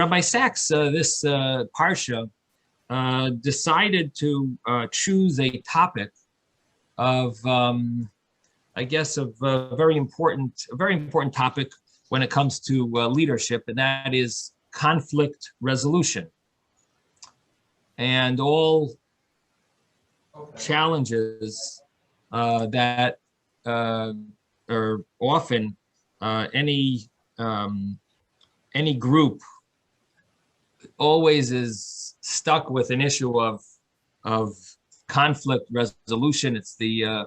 Rabbi Sachs, this parsha, decided to choose a topic of, I guess, of a very important topic when it comes to leadership, and that is conflict resolution. And all challenges that are often any group always is stuck with an issue of conflict resolution. It's the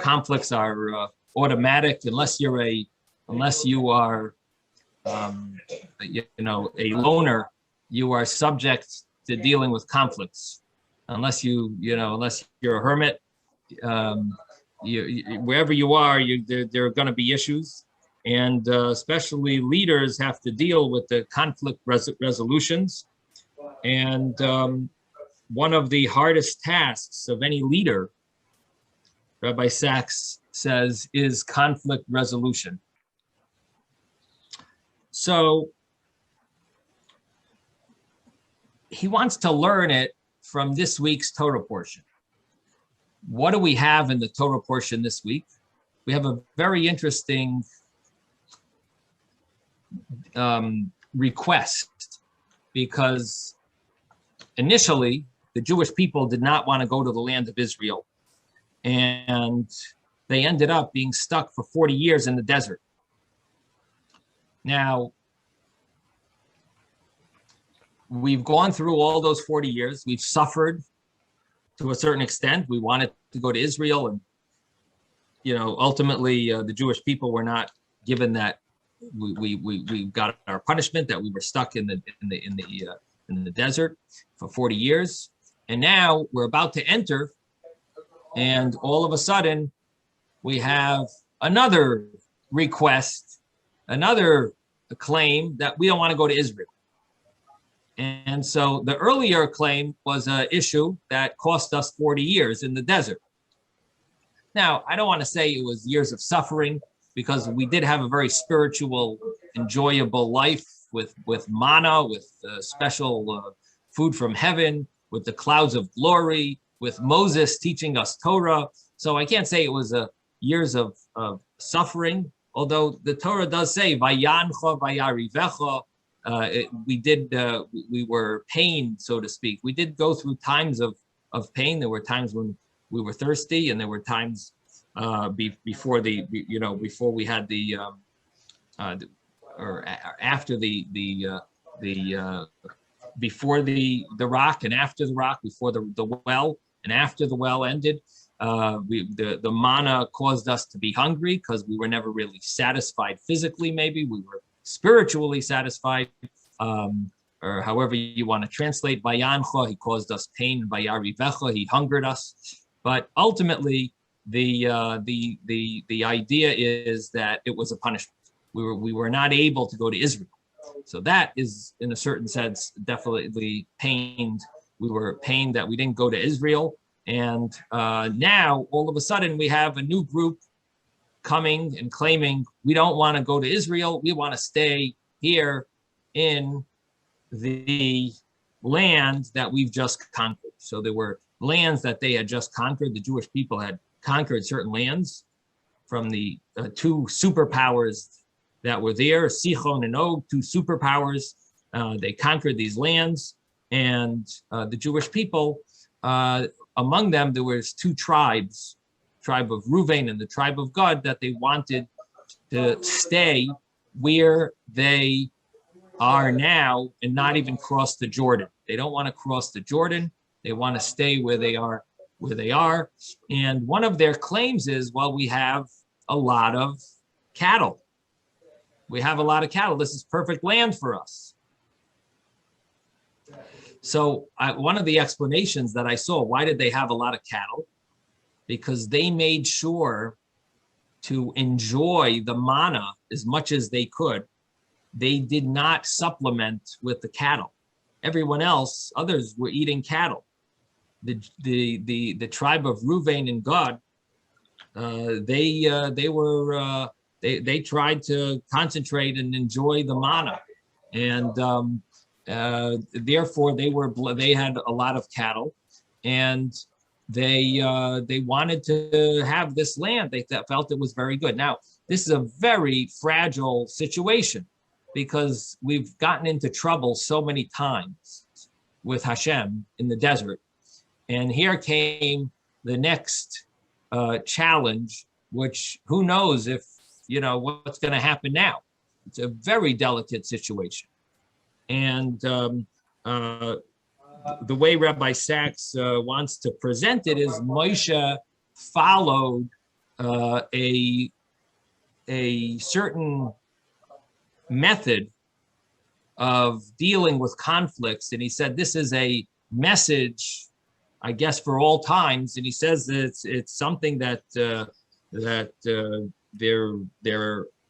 conflicts are automatic unless you are a loner. You are subject to dealing with conflicts unless you're a hermit. Wherever you are, there are going to be issues, and especially leaders have to deal with the conflict resolutions. And one of the hardest tasks of any leader, Rabbi Sachs says, is conflict resolution. So he wants to learn it from this week's Torah portion. What do we have in the Torah portion this week? We have a very interesting request, because initially the Jewish people did not want to go to the land of Israel, and they ended up being stuck for 40 years in the desert. Now, we've gone through all those 40 years. We've suffered to a certain extent. We wanted to go to Israel, and ultimately the Jewish people were not given that. We got our punishment, that we were stuck in the desert for 40 years, and now we're about to enter, and all of a sudden we have another request, another claim that we don't want to go to Israel. And so the earlier claim was an issue that cost us 40 years in the desert. Now, I don't want to say it was years of suffering, because we did have a very spiritual, enjoyable life with manna, with special food from heaven, with the clouds of glory, with Moses teaching us Torah. So I can't say it was years of suffering, although the Torah does say, Vayancha vayarivecha. We were pained, so to speak. We did go through times of pain. There were times when we were thirsty, and there were times before we had before the rock and after the rock, before the well and after the well ended. The manna caused us to be hungry because we were never really satisfied physically. Maybe we were spiritually satisfied, or however you want to translate. Vayancha, he caused us pain. Vayarivecha, he hungered us. But ultimately, the idea is that it was a punishment. We were not able to go to Israel. So that is, in a certain sense, definitely pained. We were pained that we didn't go to Israel. And now, all of a sudden, we have a new group coming and claiming we don't want to go to Israel. We want to stay here in the land that we've just conquered. So there were lands that they had just conquered. The Jewish people had conquered certain lands from the two superpowers that were there, Sichon and Og, two superpowers. They conquered these lands, and the Jewish people, among them, there was two tribes, tribe of Reuven and the tribe of Gad, that they wanted to stay where they are now and not even cross the Jordan. They don't want to cross the Jordan. They want to stay where they are. And one of their claims is, well, we have a lot of cattle. We have a lot of cattle. This is perfect land for us. So one of the explanations that I saw, why did they have a lot of cattle? Because they made sure to enjoy the manna as much as they could. They did not supplement with the cattle. Everyone else, others were eating cattle. The tribe of Reuven and Gad, they tried to concentrate and enjoy the manna. and therefore they had a lot of cattle, and they wanted to have this land. They felt it was very good. Now, this is a very fragile situation because we've gotten into trouble so many times with Hashem in the desert. And here came the next challenge, which who knows if, what's going to happen now. It's a very delicate situation. And the way Rabbi Sachs wants to present it is Moshe followed a certain method of dealing with conflicts. And he said, this is a message, I guess, for all times. And he says that it's something that there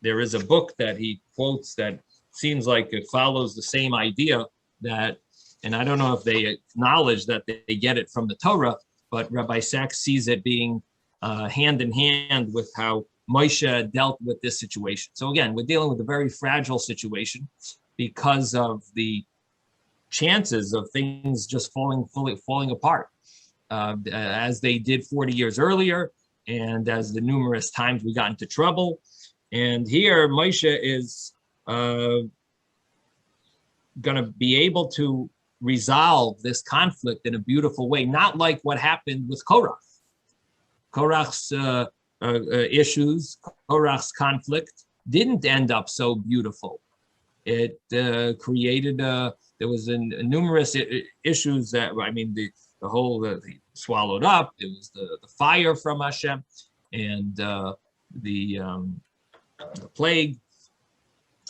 is a book that he quotes that seems like it follows the same idea that, and I don't know if they acknowledge that they get it from the Torah, but Rabbi Sachs sees it being hand in hand with how Moshe dealt with this situation. So again, we're dealing with a very fragile situation because of the chances of things just falling apart, as they did 40 years earlier, and as the numerous times we got into trouble. And here Moshe is going to be able to resolve this conflict in a beautiful way, not like what happened with Korach. Korach's issues, Korach's conflict didn't end up so beautiful. It created, there was numerous issues that, the whole, he swallowed up. It was the fire from Hashem and the plague.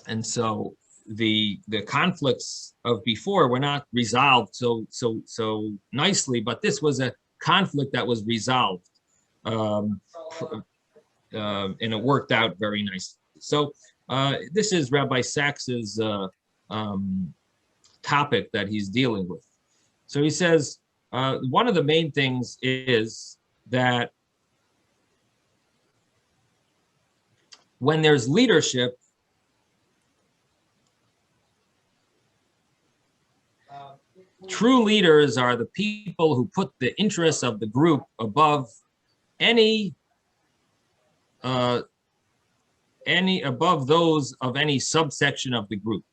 And so the conflicts of before were not resolved so nicely, but this was a conflict that was resolved, and it worked out very nicely. So this is Rabbi Sachs's topic that he's dealing with. So he says one of the main things is that when there's leadership, true leaders are the people who put the interests of the group above above those of any subsection of the group.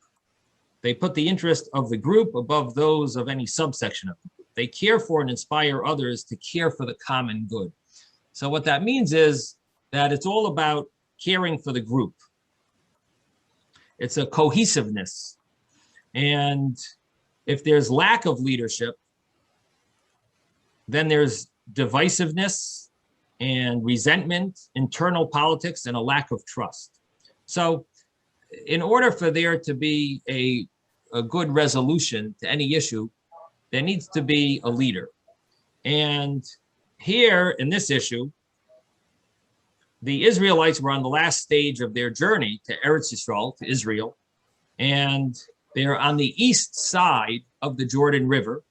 They put the interest of the group above those of any subsection of the group. They care for and inspire others to care for the common good. So what that means is that it's all about caring for the group. It's a cohesiveness. And if there's lack of leadership, then there's divisiveness and resentment, internal politics, and a lack of trust. So in order for there to be a good resolution to any issue, there needs to be a leader. And here in this issue, the Israelites were on the last stage of their journey to Eretz Yisrael, to Israel, and they're on the east side of the Jordan River.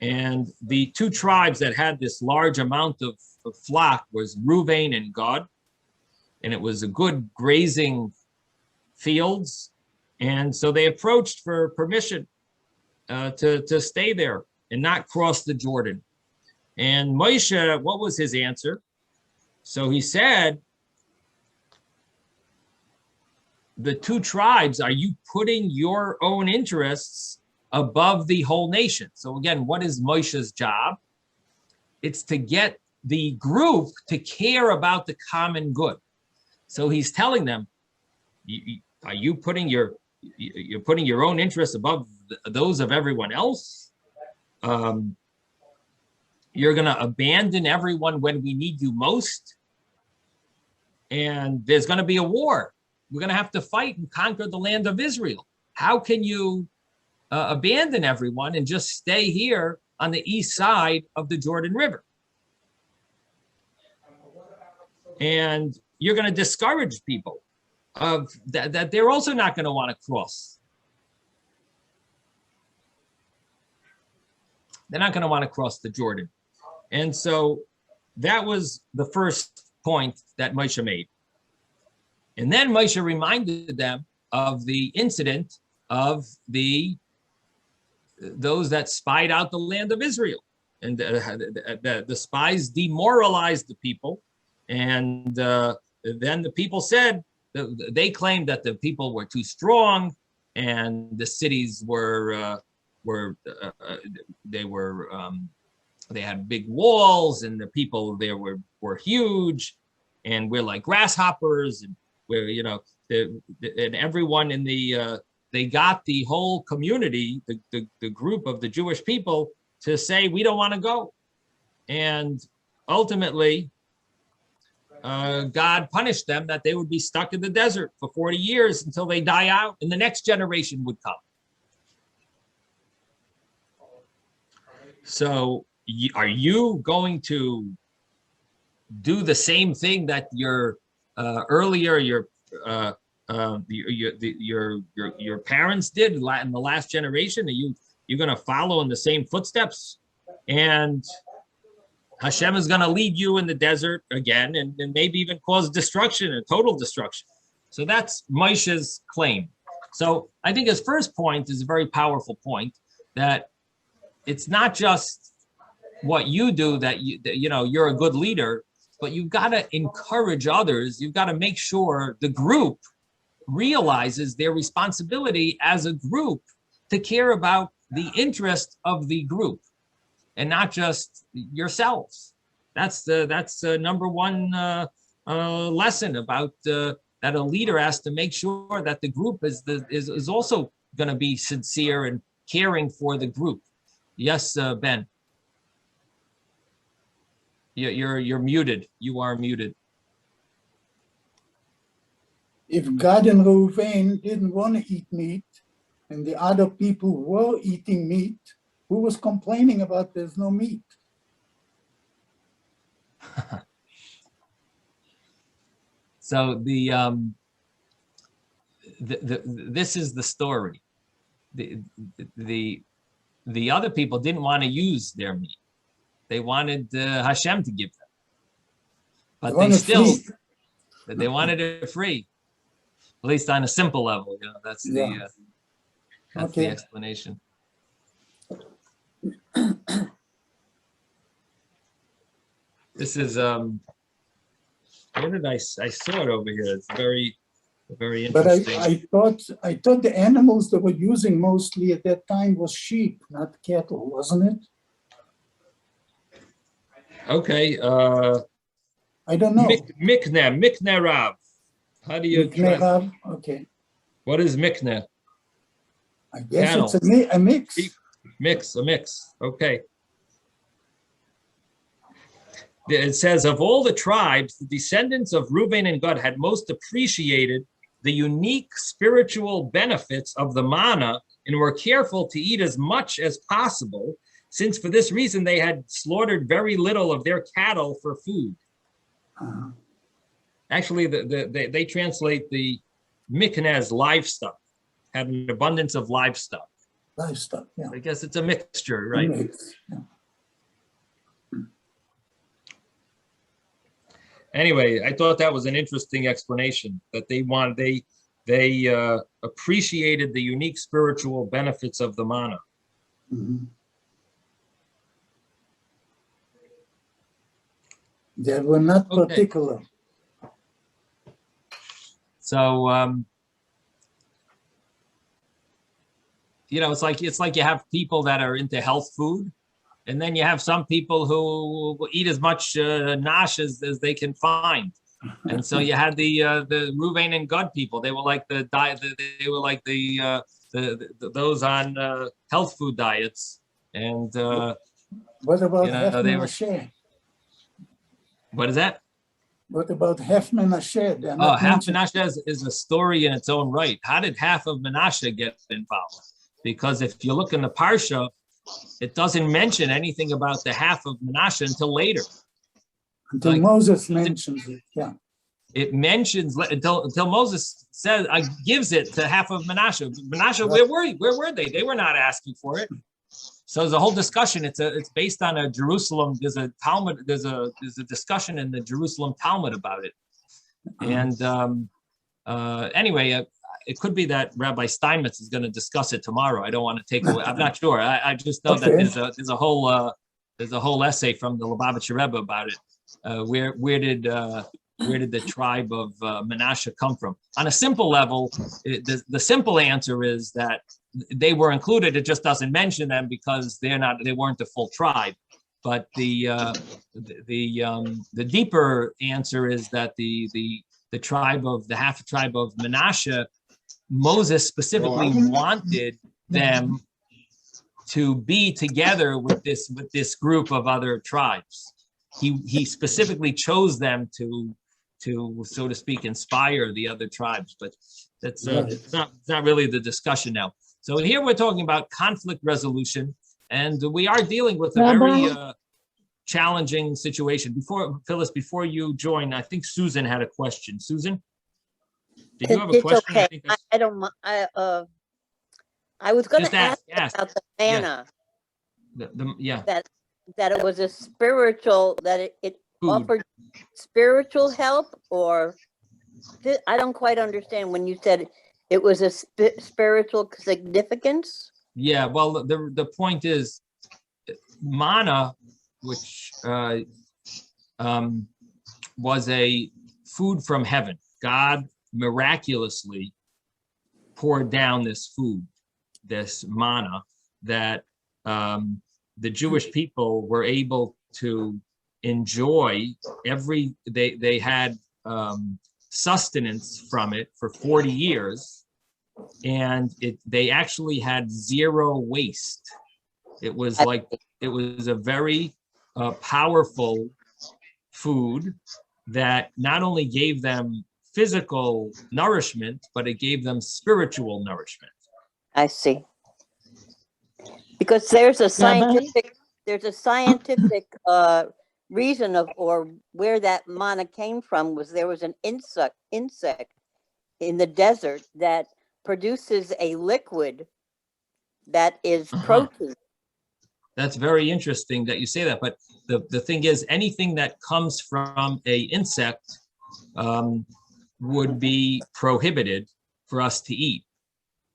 And the two tribes that had this large amount of flock was Reuven and Gad. And it was a good grazing fields. And so they approached for permission to stay there and not cross the Jordan. And Moshe, what was his answer? So he said, the two tribes, are you putting your own interests above the whole nation? So again, what is Moshe's job? It's to get the group to care about the common good. So he's telling them, are you putting you're putting your own interests above those of everyone else? You're going to abandon everyone when we need you most. And there's going to be a war. We're going to have to fight and conquer the land of Israel. How can you abandon everyone and just stay here on the east side of the Jordan River? And you're going to discourage people of that they're also not going to want to cross. They're not going to want to cross the Jordan. And so that was the first point that Moshe made. And then Moshe reminded them of the incident of those that spied out the land of Israel. And the spies demoralized the people. And then the people said, they claimed that the people were too strong and the cities they had big walls and the people there were huge, and we're like grasshoppers, and we're, and everyone in they got the whole community, the group of the Jewish people, to say, we don't want to go. And ultimately, God punished them that they would be stuck in the desert for 40 years until they die out and the next generation would come. So are you going to do the same thing that your parents did in the last generation? Are you're going to follow in the same footsteps, and Hashem is going to lead you in the desert again, and maybe even cause destruction and total destruction? So that's Moshe's claim. So I think his first point is a very powerful point, that it's not just what you do that you're a good leader, but you've got to encourage others. You've got to make sure the group realizes their responsibility as a group to care about the interest of the group and not just yourselves. That's the number one lesson about that a leader has to make sure that the group is also going to be sincere and caring for the group. Yes, Ben. You're muted. You are muted. If Gad and Reuven didn't want to eat meat, and the other people were eating meat, who was complaining about there's no meat? So this is the story. The other people didn't want to use their meat. They wanted Hashem to give them, but they wanted it free, at least on a simple level. That's the explanation. This is where did I saw it over here? It's very interesting. But I thought the animals they were using mostly at that time was sheep, not cattle, wasn't it? Okay. I don't know. Mikne Rav. How do you Mikne Rav? Okay. What is Mikne? I guess Cattle. It's a mix. A mix. Okay. It says, of all the tribes, the descendants of Reuben and Gad had most appreciated the unique spiritual benefits of the manna and were careful to eat as much as possible, since for this reason they had slaughtered very little of their cattle for food. Actually, they translate the mikne as livestock, had an abundance of livestock. Livestock, yeah. I guess it's a mixture, right? Yeah. Anyway, I thought that was an interesting explanation, that they appreciated the unique spiritual benefits of the manna. Mm-hmm. They were not particular. So, it's like you have people that are into health food, and then you have some people who will eat as much nash as they can find. And so you had the Reuven and Gad people. They were like the those on health food diets. And what about Hef-Menashe? What is that? What about Hef-Menashe? Hef-Menashe is a story in its own right. How did half of Menashe get involved? Because if you look in the Parsha, it doesn't mention anything about the half of Menashe until later. Until Moses mentions it, yeah. It mentions until Moses says gives it to half of Menashe. Menashe, where were they? They were not asking for it. So there's a whole discussion. It's based on a Jerusalem. There's a Talmud. There's a discussion in the Jerusalem Talmud about it. And anyway, it could be that Rabbi Steinmetz is going to discuss it tomorrow. I don't want to take away. I'm not sure. I just know that there's a whole essay from the Lubavitcher Rebbe about it. Where did the tribe of Menashe come from? On a simple level, the simple answer is that they were included. It just doesn't mention them because they weren't the full tribe. But the deeper answer is that the half tribe of Menashe, Moses specifically wanted them to be together with this group of other tribes. He specifically chose them to so to speak inspire the other tribes, but that's it's not really the discussion now. So here we're talking about conflict resolution, and we are dealing with a very challenging situation. Phyllis, before you join, I think Susan had a question. Susan, did you have a question? Okay. I don't. I was going to ask about the manna. That it was a spiritual, that it offered spiritual help, or I don't quite understand when you said it was a spiritual significance. Yeah, well, the point is, manna, which was a food from heaven. God miraculously poured down this food, this manna, that the Jewish people were able to enjoy. They had sustenance from it for 40 years, and they actually had zero waste. It was a very powerful food that not only gave them physical nourishment, but it gave them spiritual nourishment. I see. Because there's a scientific reason or where that manna came from was there was an insect in the desert that produces a liquid that is protein. That's very interesting that you say that, but the thing is, anything that comes from a insect would be prohibited for us to eat,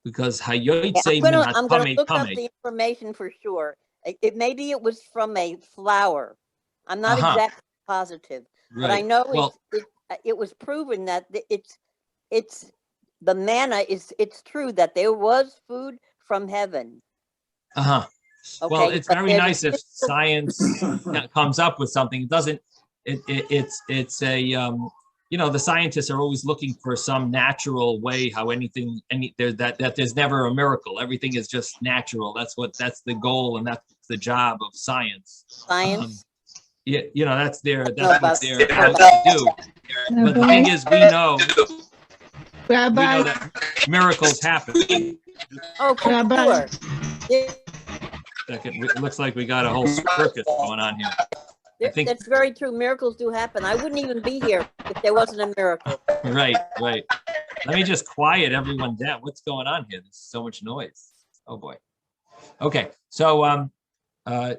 because I'm going to look up the information for sure. Maybe it was from a flower. I'm not exactly positive, but I know it was proven that it's the manna it's true that there was food from heaven. Okay, well, it's very nice if science comes up with something. It doesn't. It's a the scientists are always looking for some natural way how that there's never a miracle. Everything is just natural. That's the goal, and that's the job of science. Science. That's what they're supposed to do. But the thing is, we know that miracles happen. Oh, sure. It looks like we got a whole circus going on here. That's very true. Miracles do happen. I wouldn't even be here if there wasn't a miracle. Right. Let me just quiet everyone down. What's going on here? There's so much noise. Oh boy. Okay. So I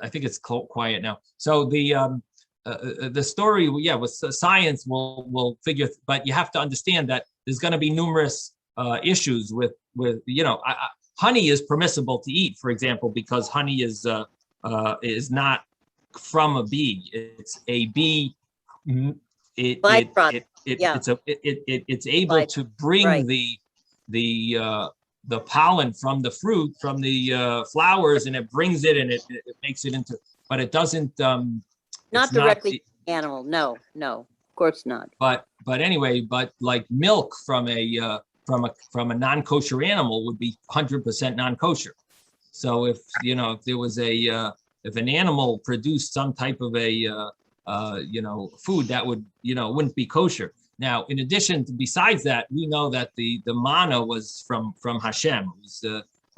think it's quiet now. So the story, with science will figure, but you have to understand that there's going to be numerous issues with honey is permissible to eat, for example, because honey is not from a bee. It's a bee. It's able to bring the pollen from the fruit, from the flowers, and it brings it and it makes it into. But it doesn't. Not directly animal. No, of course not. But anyway, like milk from a non-kosher animal would be 100% non-kosher. So if there was if an animal produced some type of a food that wouldn't be kosher. Now, in addition besides that, we know that the manna was from Hashem. It was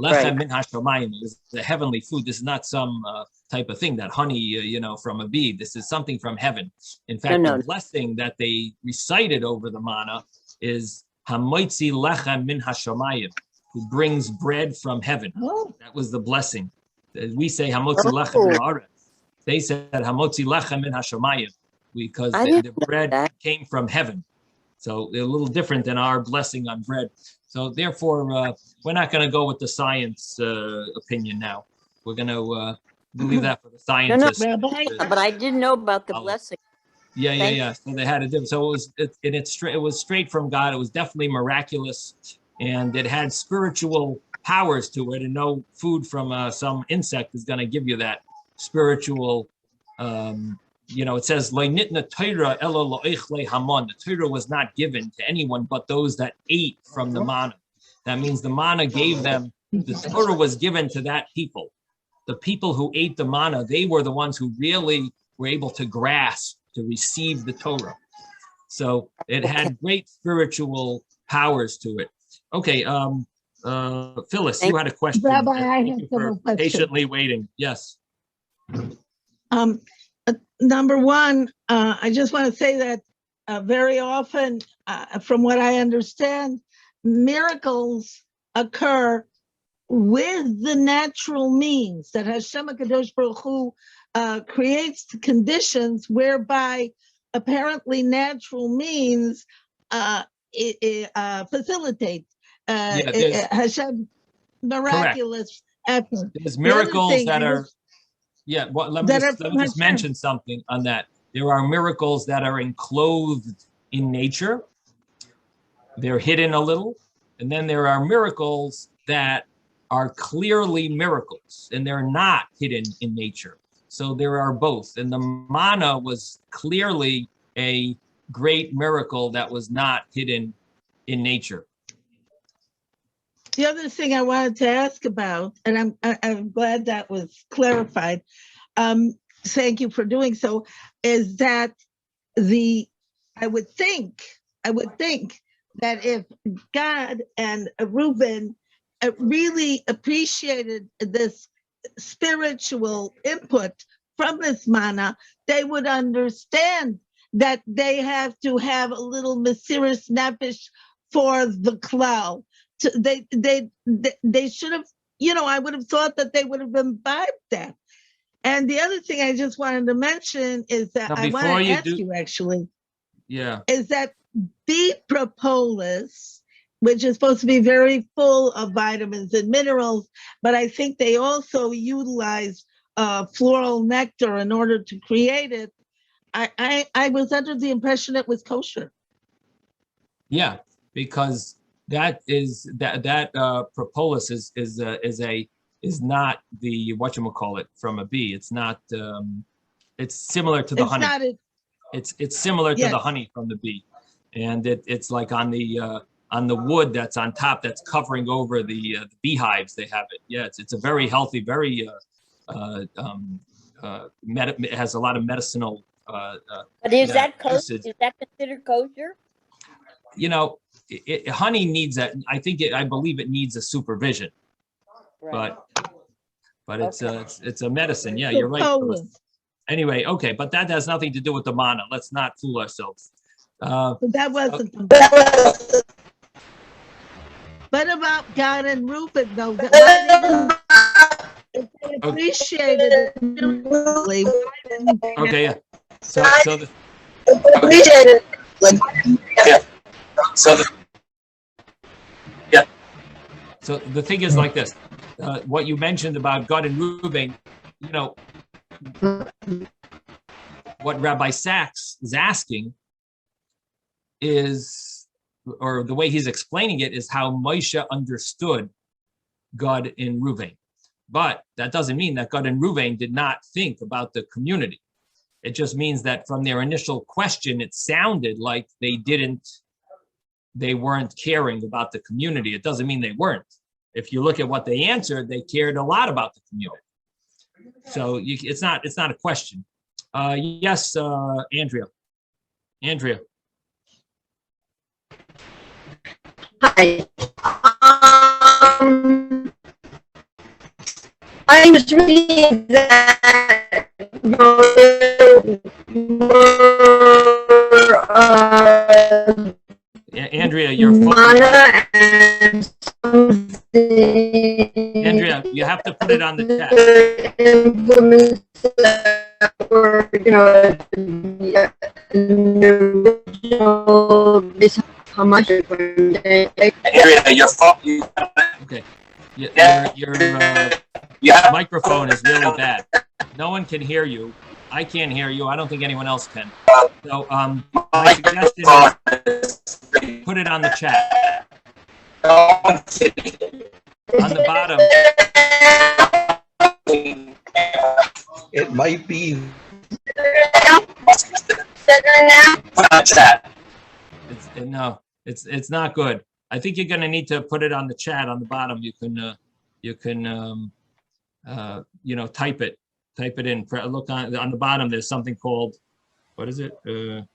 lechem min hashamayim. It was the heavenly food. This is not some type of thing that honey, from a bee. This is something from heaven. In fact, the blessing that they recited over the manna is hamoitzi lechem min hashamayim, who brings bread from heaven. That was the blessing. We say hamotzi lechem min haaretz. They said hamotzi lechem min hashamayim, because the bread came from heaven. So they're a little different than our blessing on bread. So therefore, we're not going to go with the science opinion now. We're going to leave that for the scientists. No, but I didn't know about the blessing. Yeah. So they had a different. So it was straight from God. It was definitely miraculous, and it had spiritual powers to it. And no food from some insect is going to give you that spiritual. It says the Torah was not given to anyone but those that ate from the manna. That means the manna gave them. The Torah was given to that people. The people who ate the manna, they were the ones who really were able to grasp, to receive the Torah. So it had great spiritual powers to it. Okay, Phyllis, you had a question. Rabbi, I have several questions. Patiently waiting. Yes. Number one, I just want to say that very often, from what I understand, miracles occur with the natural means that Hashem HaKadosh Baruch Hu creates the conditions whereby apparently natural means facilitate Hashem miraculous effort. There's miracles that are. Yeah, well, let me just mention something on that. There are miracles that are enclosed in nature. They're hidden a little. And then there are miracles that are clearly miracles, and they're not hidden in nature. So there are both. And the manna was clearly a great miracle that was not hidden in nature. The other thing I wanted to ask about, and I'm glad that was clarified, thank you for doing so, is that I would think that if God and Reuben really appreciated this spiritual input from this manna, they would understand that they have to have a little Mesiras Nefesh for the klal. They should have, I would have thought that they would have imbibed that. And the other thing I just wanted to mention is that I want to ask you actually, is that beet propolis, which is supposed to be very full of vitamins and minerals, but I think they also utilize floral nectar in order to create it. I was under the impression it was kosher. Yeah, because that propolis is not the whatchamacallit from a bee. It's not. It's similar to the honey. It's similar to the honey from the bee, and it's like on the wood that's on top that's covering over the beehives. They have it. Yeah, it's a very healthy, very it has a lot of medicinal. But is that kosher? Is that considered kosher? Honey needs that. I believe it needs a supervision, right. but it's a medicine. Yeah, you're right. Anyway, okay, but that has nothing to do with the manna. Let's not fool ourselves. But that wasn't. What about God and Reuben though? If they appreciated it. Okay, yeah. So the thing is like this. What you mentioned about God and Reuben, what Rabbi Sachs is asking is, or the way he's explaining it, is how Moshe understood God in Reuben. But that doesn't mean that God and Reuben did not think about the community. It just means that from their initial question, it sounded like they weren't caring about the community. It doesn't mean they weren't. If you look at what they answered, they cared a lot about the community. So it's not a question. Yes, Andrea. Hi. I was reading that Andrea, your manna and Andrea, you have to put it on the chat. were, the original, how much it was. Your phone. Okay. Your microphone is really bad. No one can hear you. I can't hear you. I don't think anyone else can. So my suggestion is put it on the chat. On the bottom. It might be. Chat. No, it's not good. I think you're going to need to put it on the chat on the bottom. You can type it in. Look on the bottom. There's something called, what is it? It's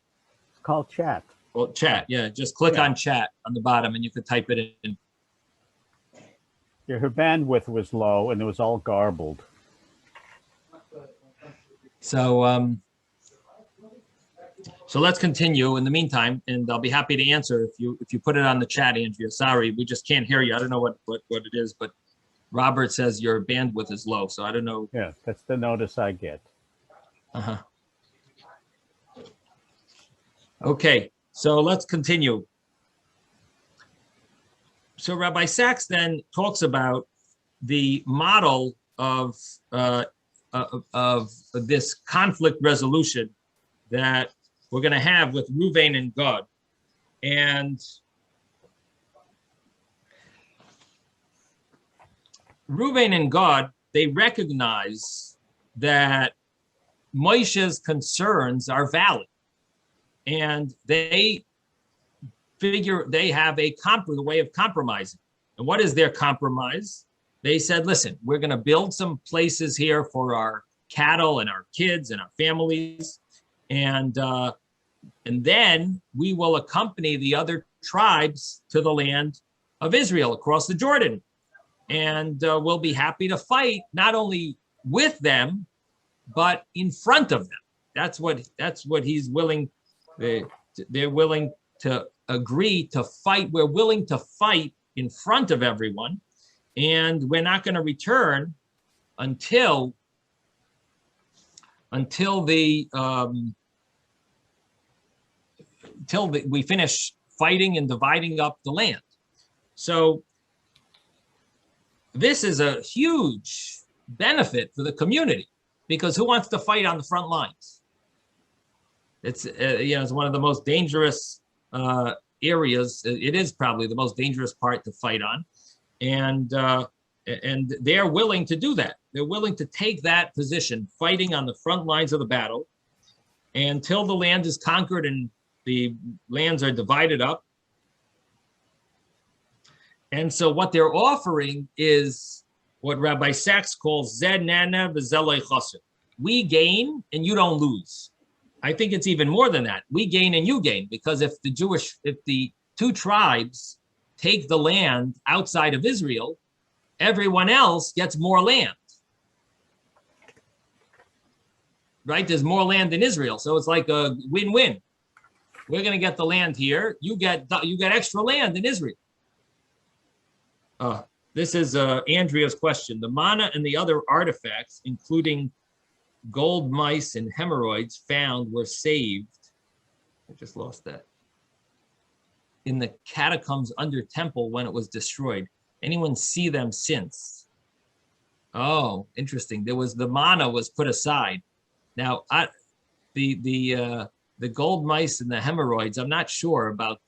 called chat. Well, chat. Yeah, just click on chat on the bottom, and you can type it in. Yeah, her bandwidth was low, and it was all garbled. So so let's continue in the meantime, and I'll be happy to answer if you put it on the chat, Andrea. Sorry, we just can't hear you. I don't know what it is, but Robert says your bandwidth is low, so I don't know. Yeah, that's the notice I get. Okay, so let's continue. So Rabbi Sachs then talks about the model of this conflict resolution that we're going to have with Reuven and Gad. And Reuven and Gad, they recognize that Moshe's concerns are valid. And they figure they have a way of compromising. And what is their compromise? They said, listen, we're going to build some places here for our cattle and our kids and our families. And then we will accompany the other tribes to the land of Israel across the Jordan. And we'll be happy to fight not only with them, but in front of them. That's what he's willing. They're willing to agree to fight. We're willing to fight in front of everyone. And we're not going to return until we finish fighting and dividing up the land. So this is a huge benefit for the community, because who wants to fight on the front lines? It's it's one of the most dangerous areas. It is probably the most dangerous part to fight on, and they're willing to do that. They're willing to take that position, fighting on the front lines of the battle, until the land is conquered and the lands are divided up. And so what they're offering is what Rabbi Sachs calls Zed Nana V'Zelei Chassid. We gain and you don't lose. I think it's even more than that. We gain and you gain, because if the two tribes take the land outside of Israel, everyone else gets more land. Right? There's more land in Israel. So it's like a win-win. We're going to get the land here. You get extra land in Israel. This is Andrea's question. The manna and the other artifacts, including gold mice and hemorrhoids found, were saved. I just lost that. In the catacombs under temple when it was destroyed. Anyone see them since? Oh, interesting. The manna was put aside. Now, the gold mice and the hemorrhoids, I'm not sure about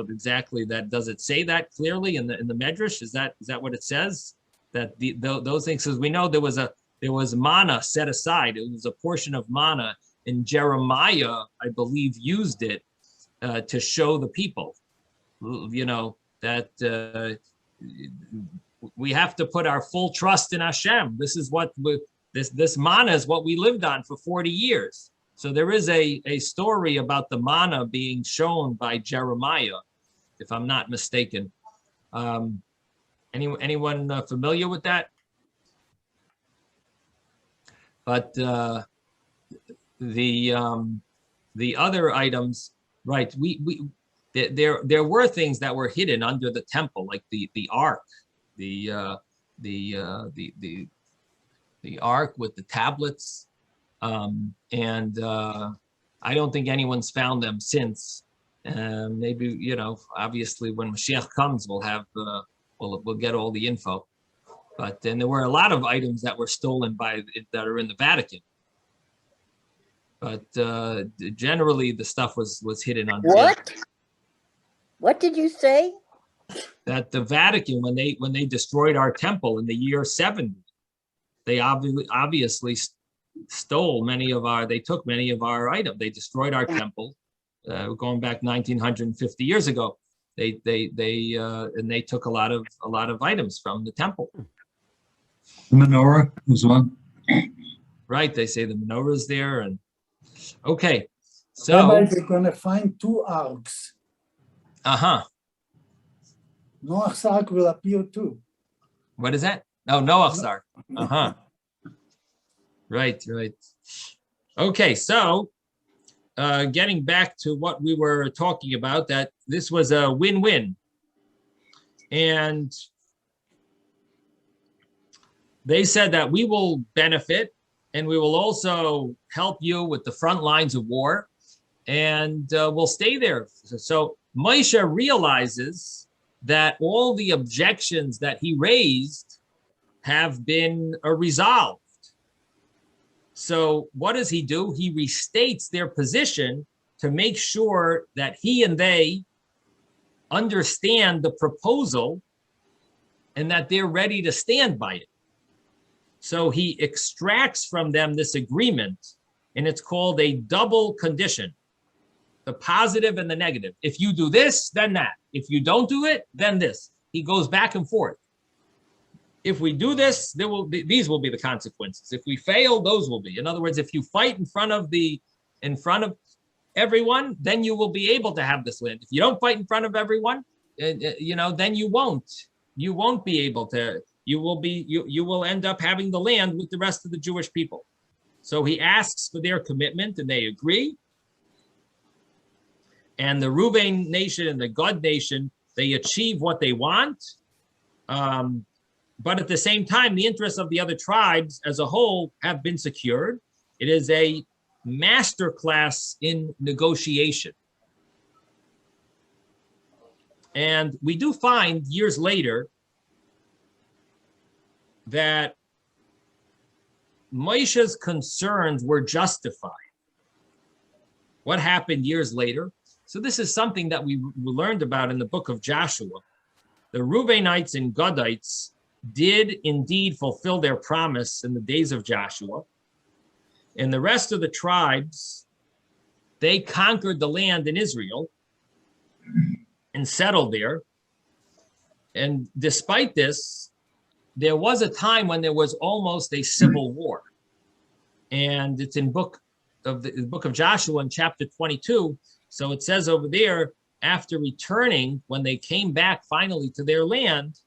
exactly that. Does it say that clearly in the Medrash? Is that what it says? That those things, because we know there was manna set aside. It was a portion of manna, and Jeremiah, I believe, used it to show the people, that we have to put our full trust in Hashem. This is what this manna is what we lived on for 40 years. So there is a story about the manna being shown by Jeremiah, if I'm not mistaken. Anyone familiar with that? But the other items, right? There were things that were hidden under the temple, like the ark, the ark with the tablets. I don't think anyone's found them since. Maybe, you know, obviously when Mashiach comes, we'll have we'll get all the info. But then there were a lot of items that were stolen that are in the Vatican. But generally, the stuff was hidden on. What? What did you say? That the Vatican, when they destroyed our temple in the year 70, they obviously stole they took many of our items. They destroyed our temple, going back 1950 years ago. They took a lot of items from the temple. The menorah was one. Right, they say the menorah is there, and okay, so Rabbi, they're going to find 2 arks. Noah's Ark will appear too. What is that? Oh, Noah's Ark. Right. Okay, so getting back to what we were talking about, that this was a win-win. And they said that we will benefit and we will also help you with the front lines of war, and we'll stay there. So Moshe realizes that all the objections that he raised have been resolved. So what does he do? He restates their position to make sure that he and they understand the proposal and that they're ready to stand by it. So he extracts from them this agreement, and it's called a double condition, the positive and the negative. If you do this, then that. If you don't do it, then this. He goes back and forth. If we do this, these will be the consequences. If we fail, those will be. In other words, if you fight in front of everyone, then you will be able to have this land. If you don't fight in front of everyone, then you won't. You won't be able to. You will end up having the land with the rest of the Jewish people. So he asks for their commitment, and they agree. And the Reuven nation and the Gad nation, they achieve what they want. But at the same time, the interests of the other tribes as a whole have been secured. It is a masterclass in negotiation. And we do find years later that Moshe's concerns were justified. What happened years later? So this is something that we learned about in the book of Joshua. The Reubenites and Gadites did indeed fulfill their promise in the days of Joshua. And the rest of the tribes, they conquered the land in Israel and settled there. And despite this, there was a time when there was almost a civil war. And it's in the book of Joshua in chapter 22. So it says over there, after returning, when they came back finally to their land,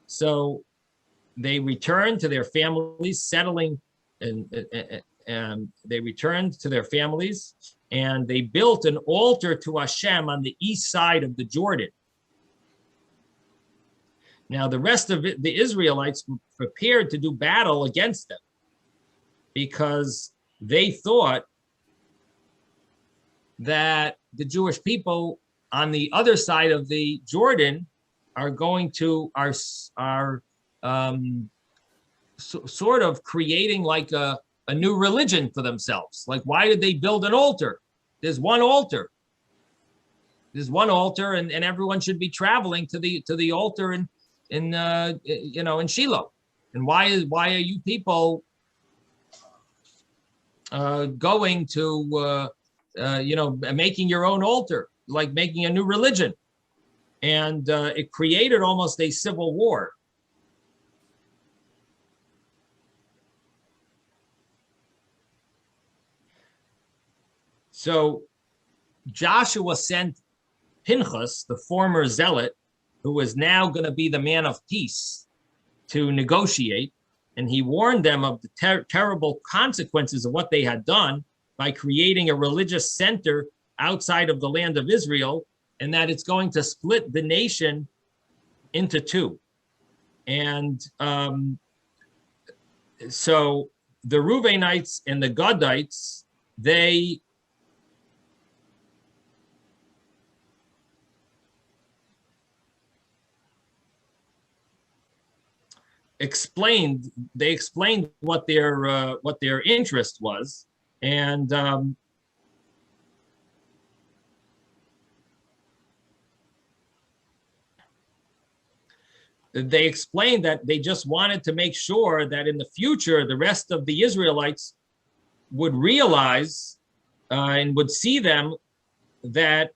so they returned to their families, settling, and they returned to their families, and they built an altar to Hashem on the east side of the Jordan. Now, the rest of the Israelites were prepared to do battle against them because they thought that the Jewish people on the other side of the Jordan are going to sort of creating like a new religion for themselves. Like, why did they build an altar? There's one altar. There's one altar, and everyone should be traveling to the altar in Shiloh. And why are you people going to making your own altar, like making a new religion? And it created almost a civil war. So Joshua sent Pinchas, the former zealot, who was now going to be the man of peace, to negotiate. And he warned them of the terrible consequences of what they had done by creating a religious center outside of the land of Israel, and that it's going to split the nation into two. And so the Reubenites and the Gadites, they explained what their interest was, and they explained that they just wanted to make sure that in the future the rest of the Israelites would realize and would see them that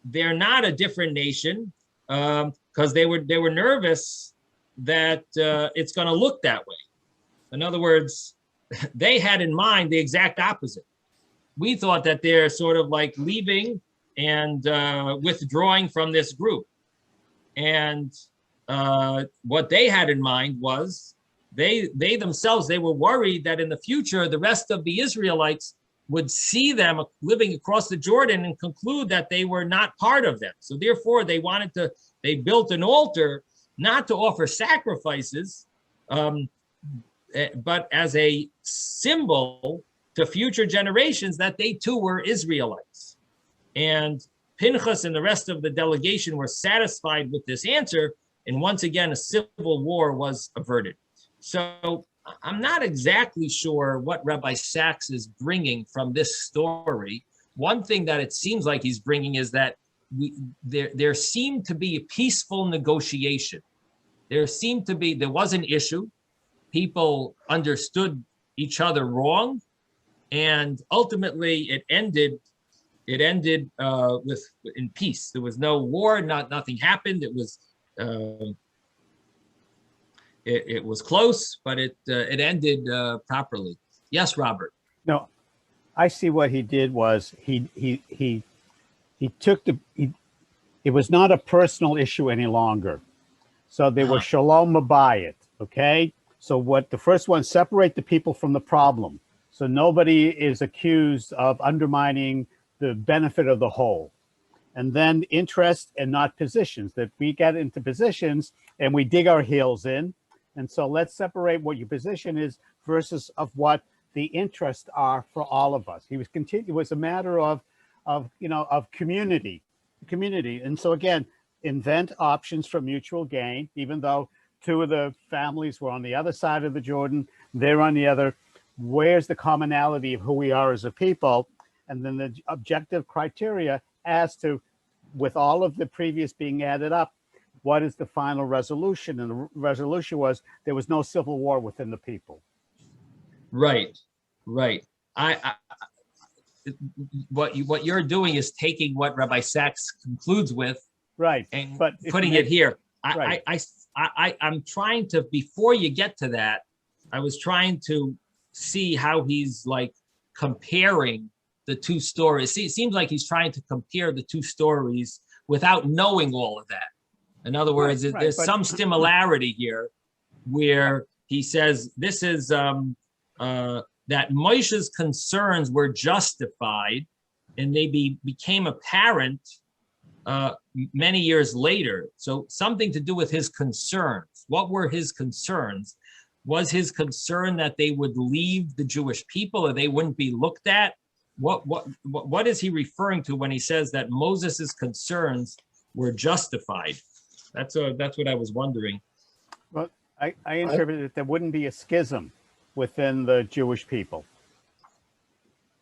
they're not a different nation, because they were nervous that it's going to look that way. In other words, they had in mind the exact opposite. We thought that they're sort of like leaving and withdrawing from this group. And what they had in mind was they themselves, they were worried that in the future, the rest of the Israelites would see them living across the Jordan and conclude that they were not part of them. So therefore, they built an altar not to offer sacrifices, but as a symbol to future generations that they too were Israelites. And Pinchas and the rest of the delegation were satisfied with this answer, and once again, a civil war was averted. So I'm not exactly sure what Rabbi Sachs is bringing from this story. One thing that it seems like he's bringing is that there seemed to be a peaceful negotiation. There was an issue. People understood each other wrong, and ultimately it ended in peace. There was no war. Nothing happened. It was close, but it ended properly. Yes, Robert. No, I see what he did was he took it was not a personal issue any longer. So they were shalom mabayit, okay? So what the first one, separate the people from the problem. So nobody is accused of undermining the benefit of the whole. And then interest and not positions, that we get into positions and we dig our heels in. And so let's separate what your position is versus of what the interests are for all of us. It was a matter of community. And so again, invent options for mutual gain, even though two of the families were on the other side of the Jordan, they're on the other. Where's the commonality of who we are as a people? And then the objective criteria as to, with all of the previous being added up, what is the final resolution? And the resolution was there was no civil war within the people. Right. What you're doing is taking what Rabbi Sachs concludes with, right, and putting it here. I'm trying to, before you get to that, I was trying to see how he's like comparing the two stories. See, it seems like he's trying to compare the two stories without knowing all of that. In other words, there's some similarity here where he says this is that Moshe's concerns were justified, and they became apparent many years later. So something to do with his concerns. What were his concerns? Was his concern that they would leave the Jewish people or they wouldn't be looked at? What is he referring to when he says that Moses's concerns were justified? That's what I was wondering. Well, I interpreted that there wouldn't be a schism within the Jewish people,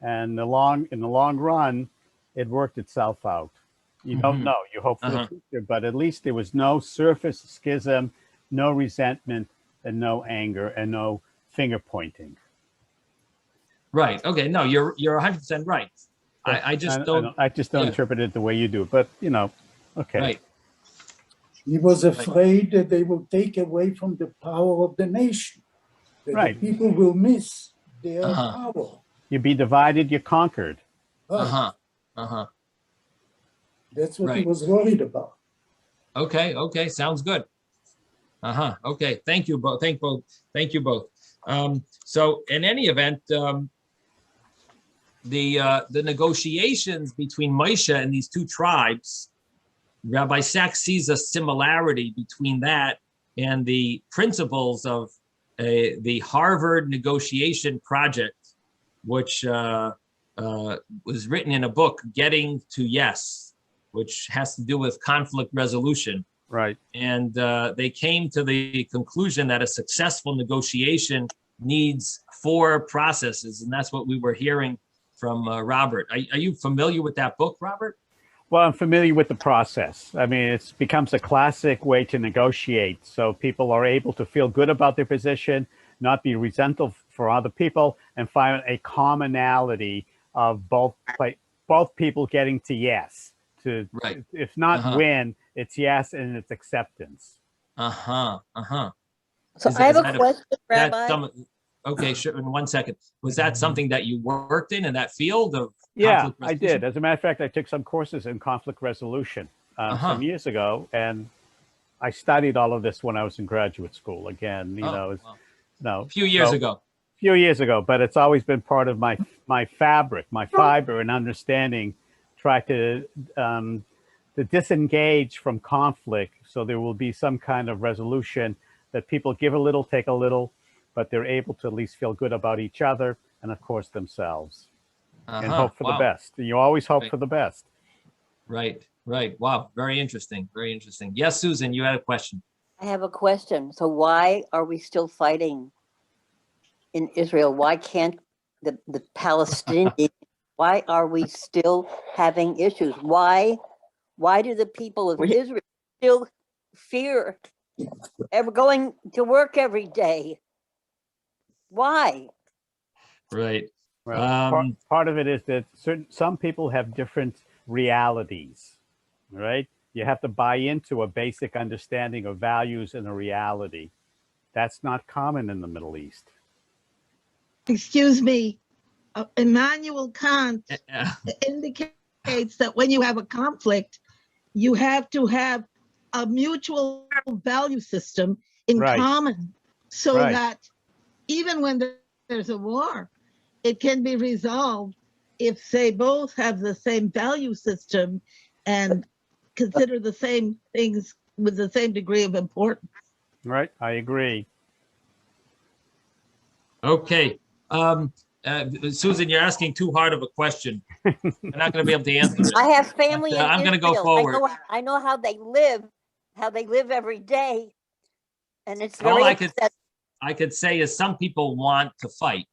and in the long run, it worked itself out. You don't know. You hope for the future, but at least there was no surface schism, no resentment, and no anger, and no finger pointing. Right. Okay. No, you're 100% right. I just don't interpret it the way you do. But okay. Right. He was afraid that they will take away from the power of the nation. That the people will miss their power. You be divided, you're conquered. That's what he was worried about. Okay. Sounds good. Okay. Thank you both. Thank you both. So in any event, the negotiations between Moshe and these two tribes, Rabbi Sachs sees a similarity between that and the principles of the Harvard negotiation project, which was written in a book, Getting to Yes, which has to do with conflict resolution. Right. And they came to the conclusion that a successful negotiation needs 4 processes. And that's what we were hearing from Robert. Are you familiar with that book, Robert? Well, I'm familiar with the process. I mean, it becomes a classic way to negotiate. So people are able to feel good about their position, not be resentful for other people, and find a commonality of both people getting to yes. To, right. If not win, it's yes and it's acceptance. So I have a question, Rabbi. Okay, sure. In 1 second. Was that something that you worked in that field of Yeah, I did. As a matter of fact, I took some courses in conflict resolution some years ago, and I studied all of this when I was in graduate school. Again, a few years ago. But it's always been part of my fabric, my fiber, and understanding. Try to disengage from conflict, so there will be some kind of resolution that people give a little, take a little, but they're able to at least feel good about each other and, of course, themselves. And hope for the best. You always hope for the best. Right. Wow. Very interesting. Yes, Susan, you had a question. I have a question. So why are we still fighting in Israel? Why can't the Palestinians, why are we still having issues? Why do the people of Israel still fear ever going to work every day? Why? Right. Well, part of it is that some people have different realities, right? You have to buy into a basic understanding of values and a reality. That's not common in the Middle East. Excuse me, Immanuel Kant indicates that when you have a conflict, you have to have a mutual value system in common, so that even when there's a war, it can be resolved if they both have the same value system and consider the same things with the same degree of importance. Right, I agree. Okay. Susan, you're asking too hard of a question. I'm not going to be able to answer it. I have family in I'm going to go Israel. forward. I know how they live every day. And it's very All I could say is some people want to fight.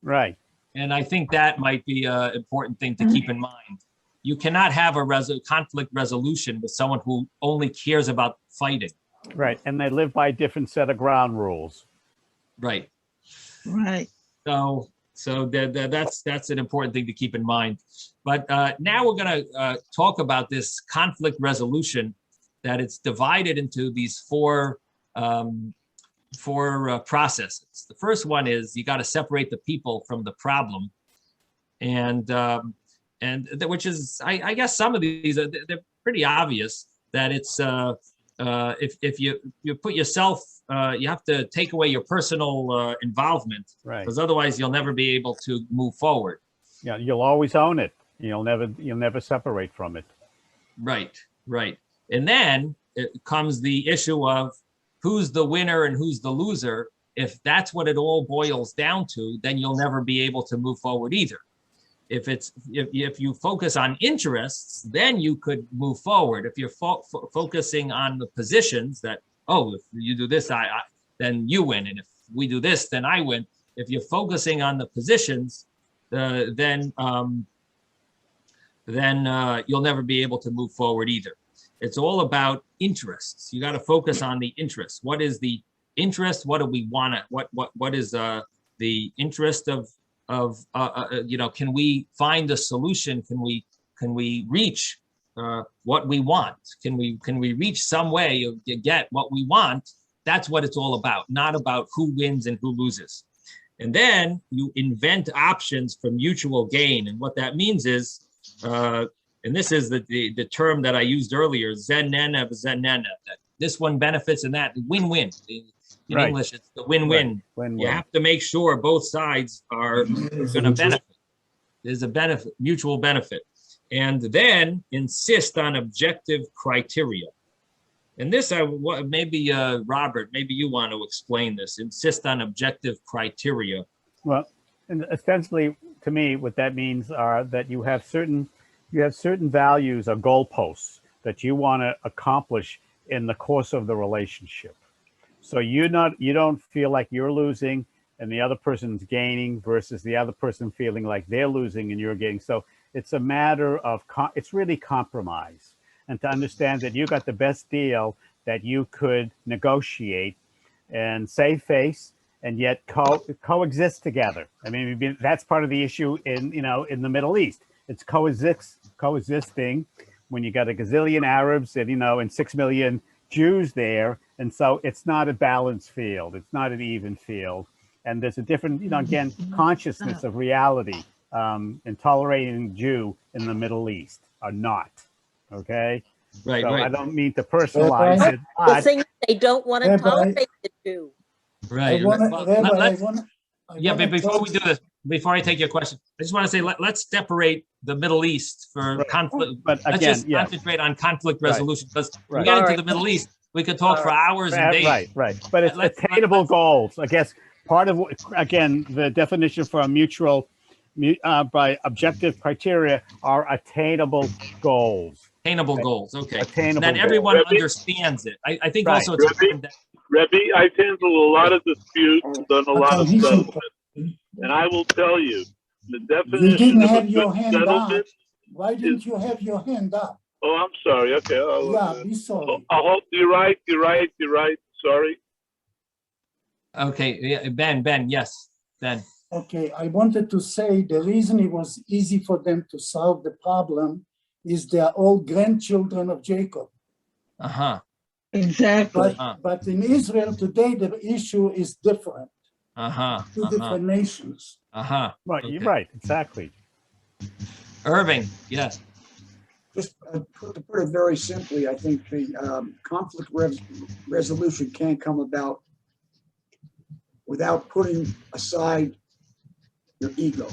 Right. And I think that might be an important thing to keep in mind. You cannot have a conflict resolution with someone who only cares about fighting. Right. And they live by a different set of ground rules. Right. Right. So that's an important thing to keep in mind. But now we're going to talk about this conflict resolution, that it's divided into these four processes. The first one is you got to separate the people from the problem, and which is I guess some of these they're pretty obvious, that it's if you put yourself, you have to take away your personal involvement, because otherwise you'll never be able to move forward. Yeah, you'll always own it. You'll never separate from it. Right. And then it comes the issue of who's the winner and who's the loser. If that's what it all boils down to, then you'll never be able to move forward either. If you focus on interests, then you could move forward. If you're focusing on the positions, that, oh, if you do this, then you win, and if we do this, then I win. If you're focusing on the positions, then you'll never be able to move forward either. It's all about interests. You got to focus on the interests. What is the interest? What do we want? What is the interest of can we find a solution? Can we reach what we want? Can we reach some way to get what we want? That's what it's all about, not about who wins and who loses. And then you invent options for mutual gain. And what that means is, and this is the term that I used earlier, zenena v'zenena, that this one benefits and that, win-win. In English, it's the win-win. Win-win. You have to make sure both sides are going to benefit. There's a benefit, mutual benefit. And then insist on objective criteria. And this, maybe Robert, maybe you want to explain this. Insist on objective criteria. Well, and essentially, to me, what that means are that you have certain values or goalposts that you want to accomplish in the course of the relationship. So you don't feel like you're losing and the other person's gaining versus the other person feeling like they're losing and you're gaining. So it's a matter of, it's really compromise. And to understand that you got the best deal that you could negotiate and save face and yet coexist together. I mean, that's part of the issue in the Middle East. It's coexisting when you got a gazillion Arabs and 6 million Jews there. And so it's not a balanced field. It's not an even field. And there's a different, again, consciousness of reality and tolerating Jew in the Middle East are not. Okay. Right. So right. I don't mean to personalize it. The thing they don't want to tolerate the Jew. Right. But before we do this, before I take your question, I just want to say let's separate the Middle East for conflict. But again, let's just concentrate on conflict resolution because we get into the Middle East, we could talk for hours and days. Right. But it's attainable goals. I guess part of again the definition for a mutual by objective criteria are attainable goals. Attainable goals. Okay. Attainable that everyone understands it. I think also it's important that Rabbi, I've handled a lot of disputes and done a lot of settlements. And I will tell you, the definition you didn't of have a your good hand up. settlement. Why didn't you have your hand up? Oh, I'm sorry. Okay. Be sorry. I hope you're right. Sorry. Okay. Yeah, Ben, yes. Ben. Okay, I wanted to say the reason it was easy for them to solve the problem is they are all grandchildren of Jacob. Uh-huh. Exactly. But in Israel today, the issue is different. Two different nations. Right, okay. You're right, exactly. Irving, yes. Just to put it very simply, I think the conflict resolution can't come about without putting aside your ego.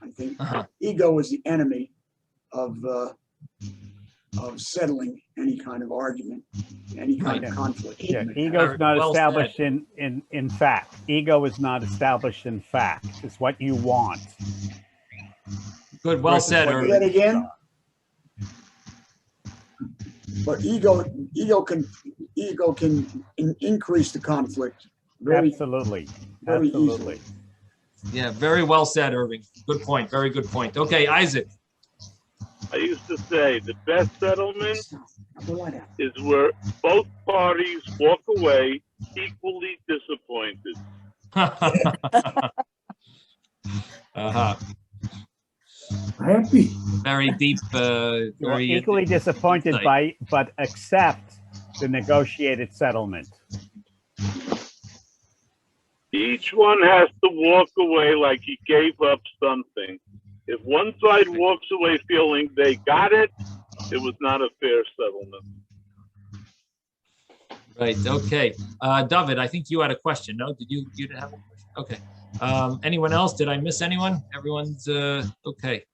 I think ego is the enemy of settling any kind of argument, any kind of conflict. Yeah, ego is not established in fact. Ego is not established in fact. It's what you want. Good, well said, Say that again. But ego can increase the conflict. Absolutely. Easily. Yeah, very well said, Irving. Good point. Very good point. Okay, Isaac. I used to say the best settlement is where both parties walk away equally disappointed. Happy. Very deep. Very equally disappointed but accept the negotiated settlement. Each one has to walk away like he gave up something. If one side walks away feeling they got it, it was not a fair settlement. Right. Okay. David, I think you had a question. No, you didn't have a question? Okay. Anyone else? Did I miss anyone? Everyone's okay.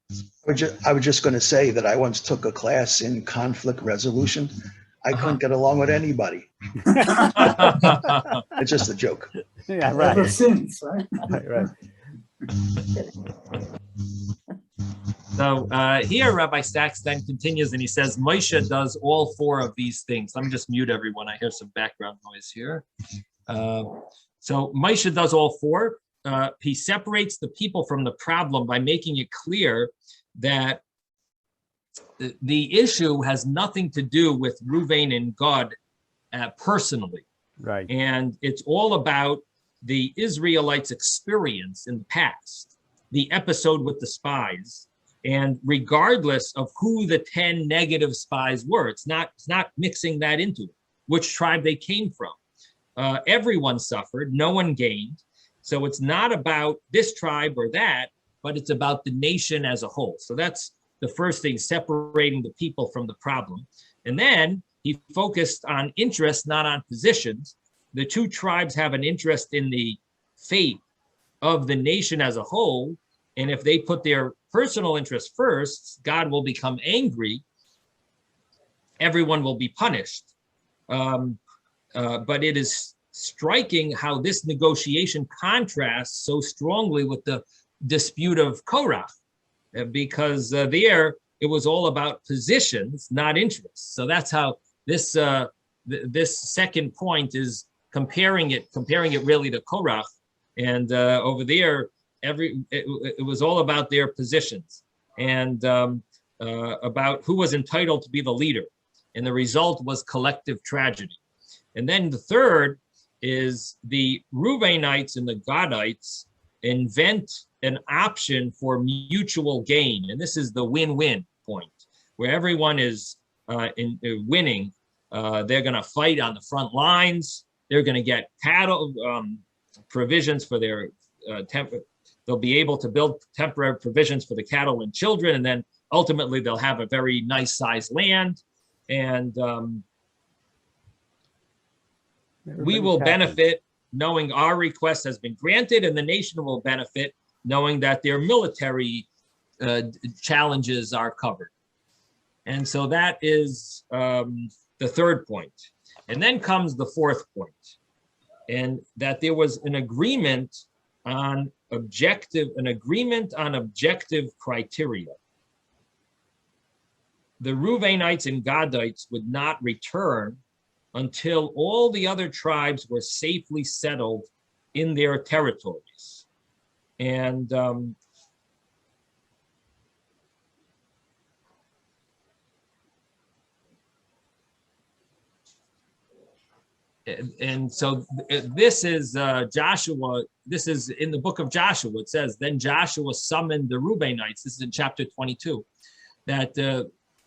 I was just going to say that I once took a class in conflict resolution. I couldn't get along with anybody. It's just a joke. Yeah, right. Ever since, right? Right. So here, Rabbi Sachs then continues and he says, Moshe does all four of these things. Let me just mute everyone. I hear some background noise here. So Moshe does all four. He separates the people from the problem by making it clear that the issue has nothing to do with Ruvain and Gad personally. Right. And it's all about the Israelites' experience in the past, the episode with the spies. And regardless of who the 10 negative spies were, it's not mixing that into it, which tribe they came from. Everyone suffered, no one gained. So it's not about this tribe or that, but it's about the nation as a whole. So that's the first thing, separating the people from the problem. And then he focused on interest, not on positions. The two tribes have an interest in the fate of the nation as a whole. And if they put their personal interest first, God will become angry. Everyone will be punished. but it is striking how this negotiation contrasts so strongly with the dispute of Korach, because there it was all about positions, not interests. So that's how this this second point is comparing it really to Korach, and over there it was all about their positions and about who was entitled to be the leader, and the result was collective tragedy. And then the third is the Reubenites and the Gadites invent an option for mutual gain, and this is the win-win point, where everyone is winning. They're going to fight on the front lines. They're going to get cattle provisions for their they'll be able to build temporary provisions for the cattle and children, and then ultimately they'll have a very nice sized land, and we will benefit knowing our request has been granted, and the nation will benefit knowing that their military challenges are covered. And so that is the third point. And then comes the fourth point, and that there was an agreement on objective criteria. The Reubenites and Gadites would not return until all the other tribes were safely settled in their territories. And so this is Joshua, this is in the book of Joshua. It says, then Joshua summoned the Reubenites, this is in chapter 22, that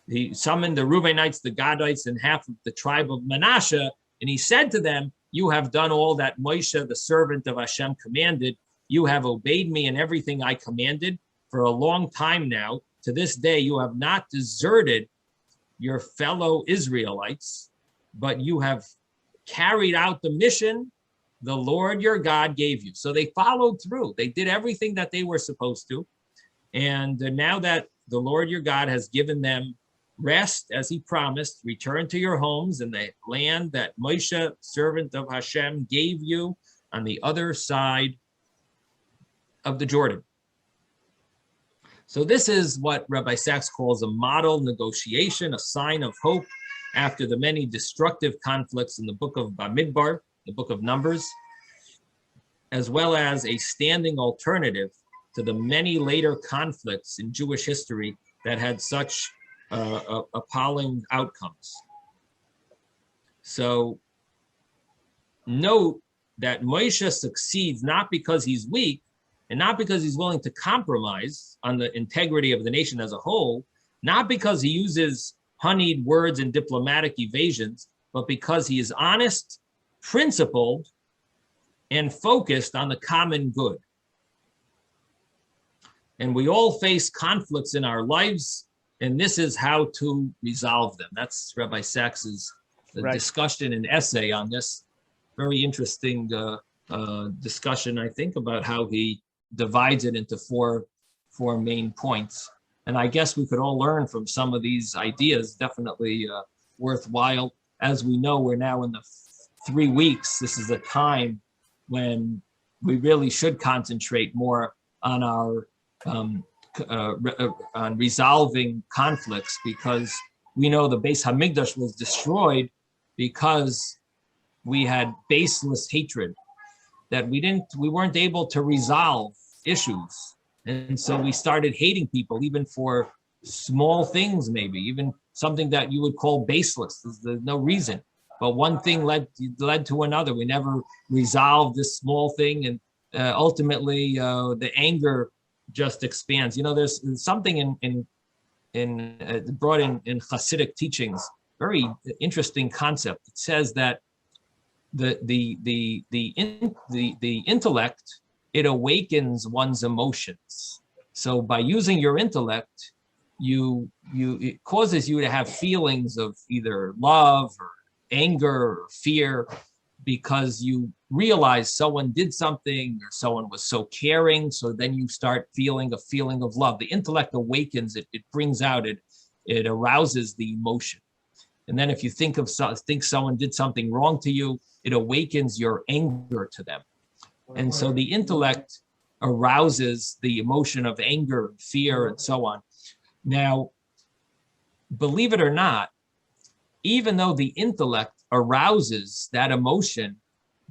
he summoned the Reubenites, the Gadites, and half of the tribe of Manasseh, and he said to them, you have done all that Moshe, the servant of Hashem, commanded. You have obeyed me in everything I commanded for a long time now. To this day, you have not deserted your fellow Israelites, but you have carried out the mission the Lord your God gave you. So they followed through. They did everything that they were supposed to. And now that the Lord your God has given them rest, as he promised, return to your homes in the land that Moshe, servant of Hashem, gave you on the other side of the Jordan. So this is what Rabbi Sachs calls a model negotiation, a sign of hope after the many destructive conflicts in the book of Bamidbar, the book of Numbers, as well as a standing alternative to the many later conflicts in Jewish history that had such appalling outcomes. So note that Moshe succeeds not because he's weak and not because he's willing to compromise on the integrity of the nation as a whole, not because he uses honeyed words and diplomatic evasions, but because he is honest, principled, and focused on the common good. And we all face conflicts in our lives, and this is how to resolve them. That's Rabbi Sachs's discussion and essay on this. Very interesting discussion, I think, about how he divides it into four main points. And I guess we could all learn from some of these ideas, definitely worthwhile. As we know, we're now in the 3 weeks. This is a time when we really should concentrate more on our on resolving conflicts, because we know the Beis Hamikdash was destroyed because we had baseless hatred, that we weren't able to resolve issues. And so we started hating people, even for small things, maybe even something that you would call baseless. There's no reason, but one thing led to another. We never resolved this small thing, and ultimately the anger just expands. You know, there's something brought in Hasidic teachings, very interesting concept. It says that the intellect, it awakens one's emotions. So by using your intellect, it causes you to have feelings of either love or anger or fear, because you realize someone did something or someone was so caring. So then you start feeling a feeling of love. The intellect awakens it, it brings out, it arouses the emotion. And then if you think someone did something wrong to you, it awakens your anger to them. And so the intellect arouses the emotion of anger and fear and so on. Now, believe it or not, even though the intellect arouses that emotion,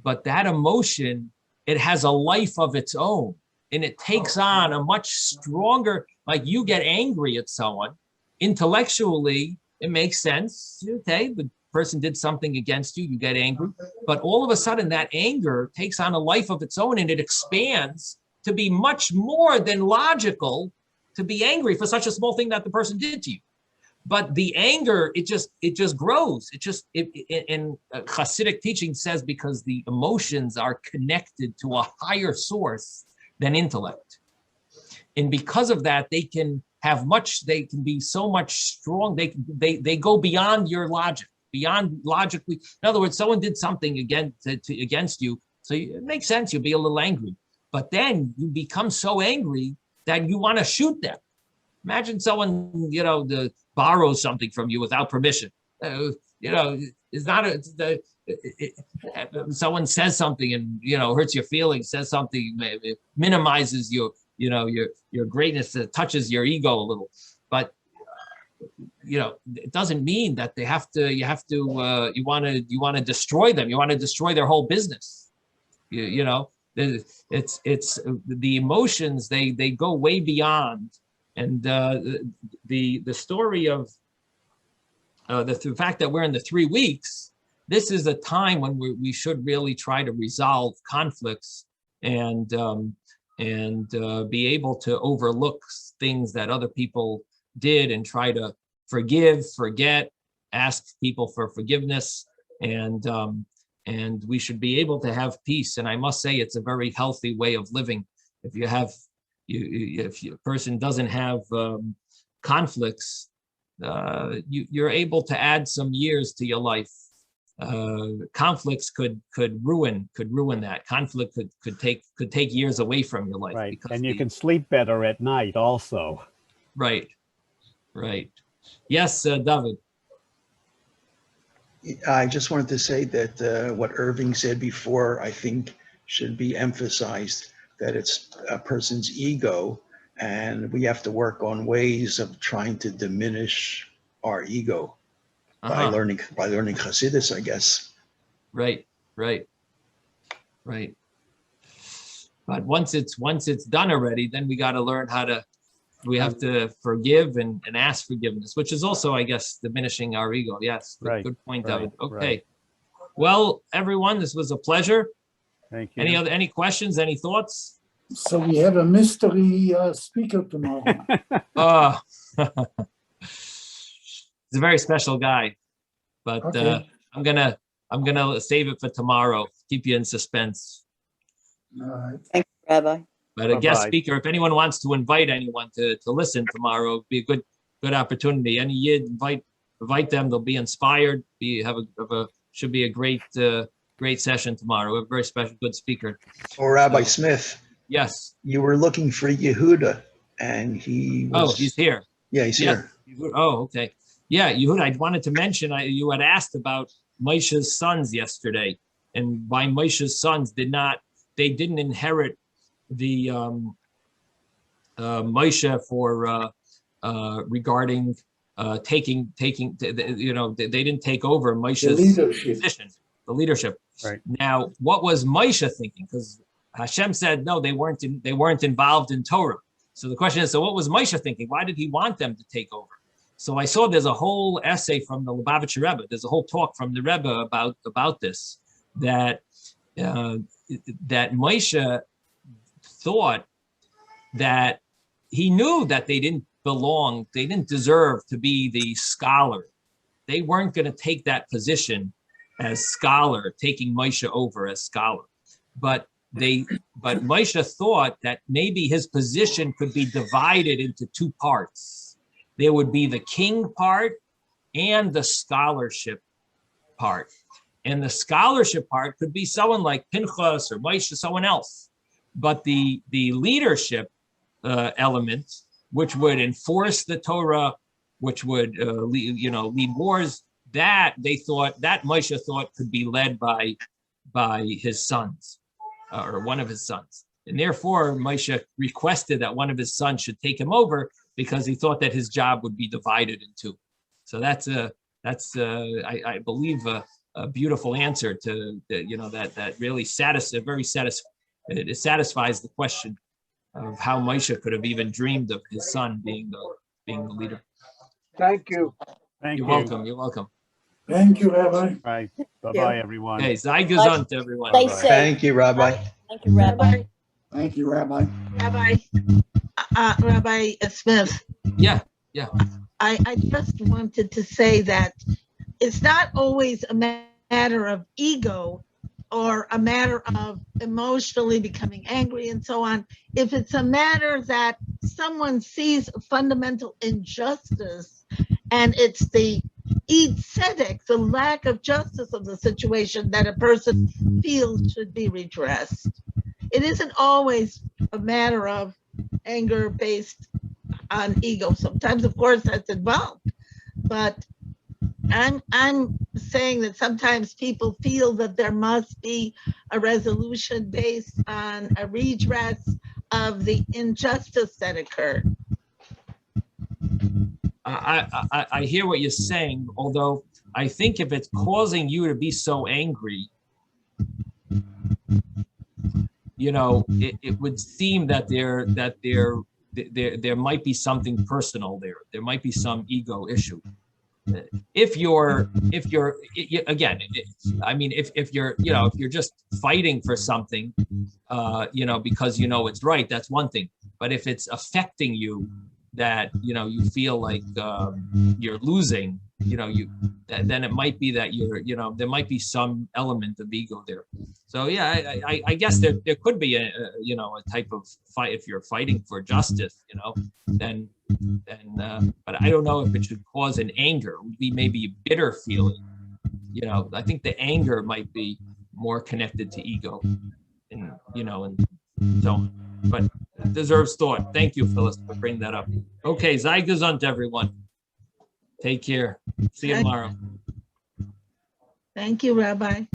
but that emotion, it has a life of its own, and it takes on a much stronger, like you get angry at someone, intellectually, it makes sense. Okay, the person did something against you, you get angry, but all of a sudden that anger takes on a life of its own, and it expands to be much more than logical to be angry for such a small thing that the person did to you. But the anger, it just grows. And Hasidic teaching says because the emotions are connected to a higher source than intellect. And because of that, they can be so much strong. They go beyond your logic, beyond logically. In other words, someone did something against you. So it makes sense. You'll be a little angry, but then you become so angry that you want to shoot them. Imagine someone, borrows something from you without permission. It's not someone says something and, hurts your feelings, says something, minimizes your greatness, touches your ego a little. But, it doesn't mean that you want to destroy them. You want to destroy their whole business. It's the emotions, they go way beyond. And the story of the fact that we're in the 3 weeks, this is a time when we should really try to resolve conflicts and be able to overlook things that other people did and try to forgive, forget, ask people for forgiveness, and we should be able to have peace. And I must say, it's a very healthy way of living. If a person doesn't have conflicts, you're able to add some years to your life. Conflicts could ruin that. Conflict could take years away from your life. Right, and you can sleep better at night also. Right. Yes, David. I just wanted to say that what Irving said before, I think, should be emphasized. That it's a person's ego, and we have to work on ways of trying to diminish our ego by learning Hasidus, I guess. Right. But once it's done already, then we got to learn we have to forgive and ask forgiveness, which is also, I guess, diminishing our ego. Yes, good point, David. Okay. Right. Well, everyone, this was a pleasure. Thank you. Any questions, any thoughts? So we have a mystery speaker tomorrow. He's a very special guy, but okay. I'm gonna save it for tomorrow. Keep you in suspense. All right. Thank you, Rabbi. But a guest speaker, if anyone wants to invite anyone to listen tomorrow, it'd be a good opportunity. Any Yid, invite them. They'll be inspired. Should be a great session tomorrow. A very special, good speaker. Oh, Rabbi Smith. Yes. You were looking for Yehuda, and he was... Oh, he's here. Yeah, he's here. Oh, okay. Yeah, Yehuda, I wanted to mention, you had asked about Moshe's sons yesterday, and why Moshe's sons didn't inherit the Moshe for regarding taking they didn't take over Moshe's position, the leadership. Right. Now, what was Moshe thinking? Because Hashem said no, they weren't involved in Torah. So the question is, so what was Moshe thinking? Why did he want them to take over? So I saw there's a whole essay from the Lubavitcher Rebbe. There's a whole talk from the Rebbe about this, that Moshe thought that he knew that they didn't deserve to be the scholar. They weren't going to take that position as scholar, taking Moshe over as scholar. But Moshe thought that maybe his position could be divided into two parts. There would be the king part and the scholarship part. And the scholarship part could be someone like Pinchas or Moshe, someone else. But the leadership element, which would enforce the Torah, which would lead wars, that Moshe thought could be led by his sons, or one of his sons. And therefore, Moshe requested that one of his sons should take him over because he thought that his job would be divided in two. So that's I believe a beautiful answer to that really it satisfies the question of how Moshe could have even dreamed of his son being the leader. Thank you. You're welcome. You're welcome. Thank you, Rabbi. Right. Bye-bye, everyone. Okay, Sei gesund, everyone. Stay safe. Thank you, Rabbi. Thank you, Rabbi. Thank you, Rabbi. Rabbi Smith. Yeah. I just wanted to say that it's not always a matter of ego or a matter of emotionally becoming angry and so on. If it's a matter that someone sees a fundamental injustice and it's the tzedek, the lack of justice of the situation that a person feels should be redressed. It isn't always a matter of anger based on ego. Sometimes, of course, that's involved. But I'm saying that sometimes people feel that there must be a resolution based on a redress of the injustice that occurred. I hear what you're saying, although I think if it's causing you to be so angry, it would seem that there might be something personal there. There might be some ego issue. If you're just fighting for something, because it's right, that's one thing. But if it's affecting you, that you feel like you're losing, then it might be that there might be some element of ego there. So yeah, I guess there could be a type of fight if you're fighting for justice, then but I don't know if it should cause an anger. It would be maybe a bitter feeling. I think the anger might be more connected to ego, and so on. But it deserves thought. Thank you, Phyllis, for bringing that up. Okay, sei gesund, everyone. Take care. See you tomorrow. Thank you, Rabbi.